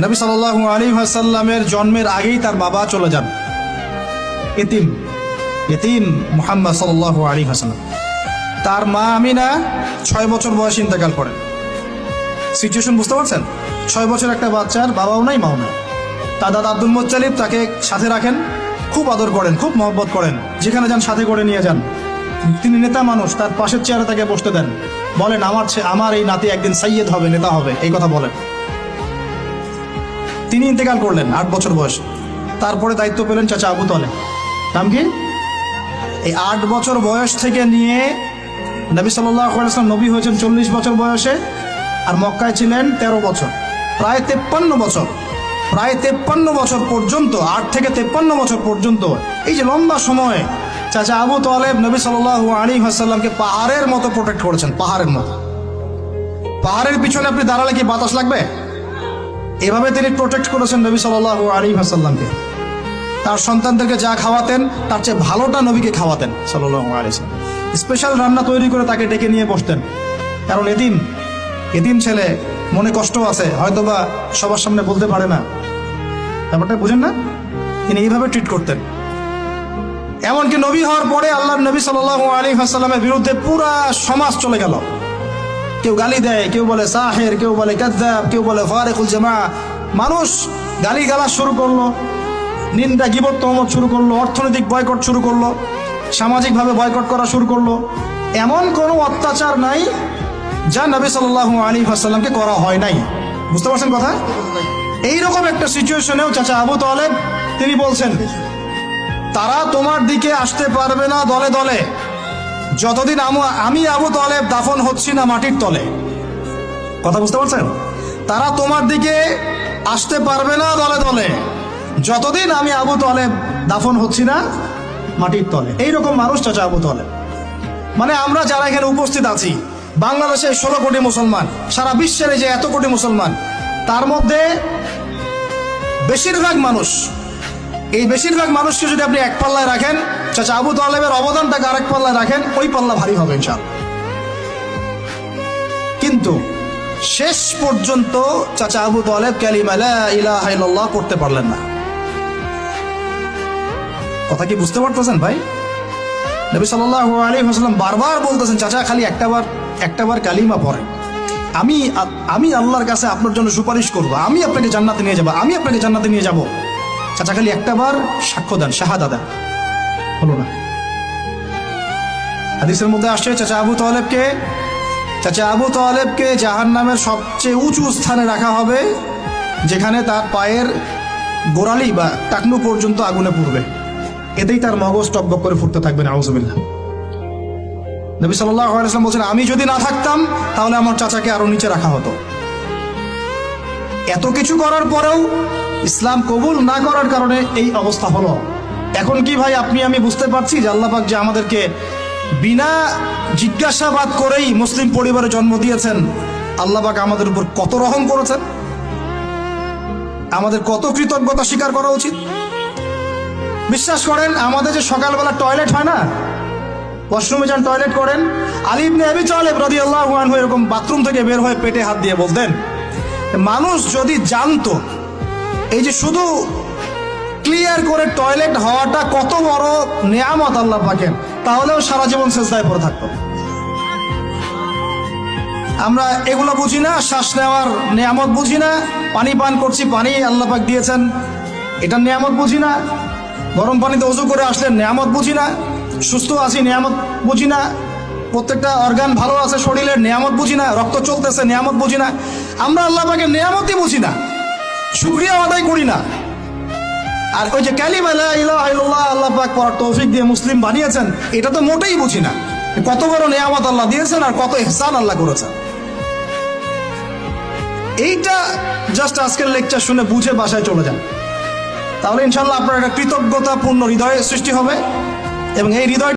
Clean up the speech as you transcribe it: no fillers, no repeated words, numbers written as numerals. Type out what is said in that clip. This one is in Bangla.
নবী সাল্লাল্লাহু আলাইহি ওয়াসাল্লামের জন্মের আগেই তার বাবা চলে যান, ইতিম মুহাম্মদ সাল্লাল্লাহু আলাইহি ওয়াসাল্লাম। তার মা আমিনা 6 বছর বয়সে ইন্তেকাল করেন। সিচুয়েশন বুঝতে পারছেন? 6 বছর একটা বাচ্চার বাবাও নাই মাও নাই। তার দাদা আব্দুল মুত্তালিব তাকে সাথে রাখেন, খুব আদর করেন, খুব মহব্বত করেন, যেখানে যান সাথে করে নিয়ে যান। তিনি নেতা মানুষ, তার পাশের চেয়ারে তাকে বসতে দেন, বলেন আমার এই নাতি একদিন সাইয়্যেদ হবে, নেতা হবে, এই কথা বলেন। তিনি ইন্তেকাল করলেন 8 বছর বয়সে। তারপরে দায়িত্ব পেলেন চাচা আবু তালেব। নাম কি? এই 8 বছর বয়স থেকে নিয়ে নবী সাল্লাল্লাহু আলাইহি ওয়াসাল্লাম নবী হয়েছেন 40 বছর বয়সে, আর মক্কায় ছিলেন 13 বছর, প্রায় 53 বছর। প্রায় 53 বছর পর্যন্ত, 8 থেকে 53 বছর পর্যন্ত, এই যে লম্বা সময় চাচা আবু তালেব নবী সাল্লাল্লাহু আলাইহি ওয়াসাল্লামকে পাহাড়ের মতো প্রোটেক্ট করেছেন, পাহাড়ের মতো। পাহাড়ের পিছনে আপনি দাঁড়ালে কি বাতাস লাগবে? এভাবে তিনি প্রোটেক্ট করেছেন নবী সাল্লাল্লাহু আলাইহি ওয়াসাল্লামকে। তার সন্তানদেরকে যা খাওয়াতেন তার চেয়ে ভালোটা নবীকে খাওয়াতেন সাল্লাল্লাহু আলাইহি ওয়াসাল্লাম। স্পেশাল রান্না তৈরি করে তাকে ডেকে নিয়ে বসতেন, কারণ এতিম ছেলে, মনে কষ্ট আছে, হয়তোবা সবার সামনে বলতে পারে না, ব্যাপারটা বুঝেন না? তিনি এইভাবে ট্রিট করতেন। এমনকি নবী হওয়ার পরে আল্লাহর নবী সাল্লাল্লাহু আলাইহি ওয়াসাল্লামের বিরুদ্ধে পুরা সমাজ চলে গেল। কেউ গালি দেয়, কেউ বলে সাহের, কেউ বলে কাযযাব, কেউ বলে ফারিকুল জামা। মানুষ গালিগালাজ শুরু করলো, নিন্দা গীবত তহমত শুরু করলো, অর্থনৈতিক বয়কট শুরু করলো, সামাজিকভাবে বয়কট করা শুরু করলো। এমন কোনো অত্যাচার নাই যা নবী সাল্লাল্লাহু আলাইহি ওয়াসাল্লামকে করা হয় নাই। বুঝতে পারছেন কথা? এইরকম একটা সিচুয়েশনেও চাচা আবু তালেব তিনি বলছেন, তারা তোমার দিকে আসতে পারবে না দলে দলে যতদিন আমি আবু তালেব দাফন হচ্ছি না মাটির তলে। কথা বুঝতে পারছেন? তারা তোমার দিকে আসতে পারবে না দলে দলে যতদিন আমি আবু তালেব দাফন হচ্ছি না মাটির তলে। এইরকম মানুষ চাচা আবু তালেব। মানে আমরা যারা এখানে উপস্থিত আছি, বাংলাদেশে 16 কোটি মুসলমান, সারা বিশ্বের এই যে এত কোটি মুসলমান, তার মধ্যে বেশিরভাগ মানুষকে যদি আপনি এক পাল্লায় রাখেন, চাচা আবু তালেবের অবদানটাকে আরেক পাল্লায় রাখেন, ওই পাল্লা ভারী হবে ইনশাআল্লাহ। কিন্তু শেষ পর্যন্ত চাচা আবু তালেব কালিমা লা ইলাহা ইল্লাল্লাহ পড়তে পারলেন না। কথা কি বুঝতে পারতেছেন ভাই? নবী সাল্লাল্লাহু আলাইহি ওয়াসাল্লাম বারবার বলতেছেন, চাচা খালি একটাবার কালিমা পড়েন, আমি আল্লাহর কাছে আপনার জন্য সুপারিশ করব, আমি আপনাকে জান্নাতে নিয়ে যাব, চাচা খালি একটাবার সাক্ষ্য দেন, শাহাদা দেন। হলো না। হাদিসের মধ্যে আসছে চাচা আবু তালেবকে জাহান্নামের সবচেয়ে উঁচু স্থানে রাখা হবে, যেখানে তার পায়ের গোড়ালি বা টাকনু পর্যন্ত আগুনে পুড়বে, এতেই তার মগজ টকবক করে ফুটতে থাকবে। নাউযুবিল্লাহ। নবী সাল্লাল্লাহু আলাইহি ওয়াসাল্লাম বলেছেন, আমি যদি না থাকতাম তাহলে আমার চাচাকে আরো নিচে রাখা হতো। এত কিছু করার পরেও ইসলাম কবুল না করার কারণে এই অবস্থা হলো। এখন কি ভাই আমি বুঝতে পারছি যে আল্লাহ পাক যে আমাদেরকে বিনা জিজ্ঞাসাবাদ করেই মুসলিম পরিবারে জন্ম দিয়েছেন, আল্লাহ পাক আমাদের উপর কত রহম করেছেন, আমাদের কত কৃতজ্ঞতা স্বীকার করা উচিত। বিশ্বাস করেন, আমাদের যে সকালবেলা টয়লেট হয় না, ওয়াশরুমে যান টয়লেট করেন, আলী ইবনে আবি তালেব রাদিয়াল্লাহু আনহু এরকম বাথরুম থেকে বের হয়ে পেটে হাত দিয়ে বলতেন, মানুষ যদি জানতো এই যে শুধু ক্লিয়ার করে টয়লেট হওয়াটা কত বড় নেয়ামত আল্লাহ পাকের, তাহলেও সারা জীবন সেজদায় পড়ে থাকতো। আমরা এগুলো বুঝি না, শ্বাস নেওয়ার নেয়ামত বুঝি না, পানি পান করছি, পানি আল্লাহ পাক দিয়েছেন, এটা নেয়ামত বুঝি না, গরম পানিতে ওযু করে আসলে নেয়ামত বুঝি না, সুস্থ আছি নেয়ামত বুঝি না, প্রত্যেকটা অর্গান ভালো আছে শরীরের নেয়ামত বুঝি না, রক্ত চলতেছে নেয়ামত বুঝি না। আমরা আল্লাহ পাকের নেয়ামতই বুঝি না, শুকরিয়া আদায় করি না। আর ওই যে কালিমা লা ইলাহা ইল্লাল্লাহ আল্লাহ পাক পড়ার তৌফিক দিয়ে মুসলিম বানিয়েছেন, এটা তো মোটেই বুঝি না। কত বড় নেয়ামত আল্লাহ দিয়েছেন আর কত ইহসান আল্লাহ করেছেন। এইটা জাস্ট আজকের লেকচার শুনে বুঝে বাসায় চলে যান, তাহলে ইনশাআল্লাহ আপনার একটা কৃতজ্ঞতাপূর্ণ হৃদয়ের সৃষ্টি হবে, এবং এই হৃদয়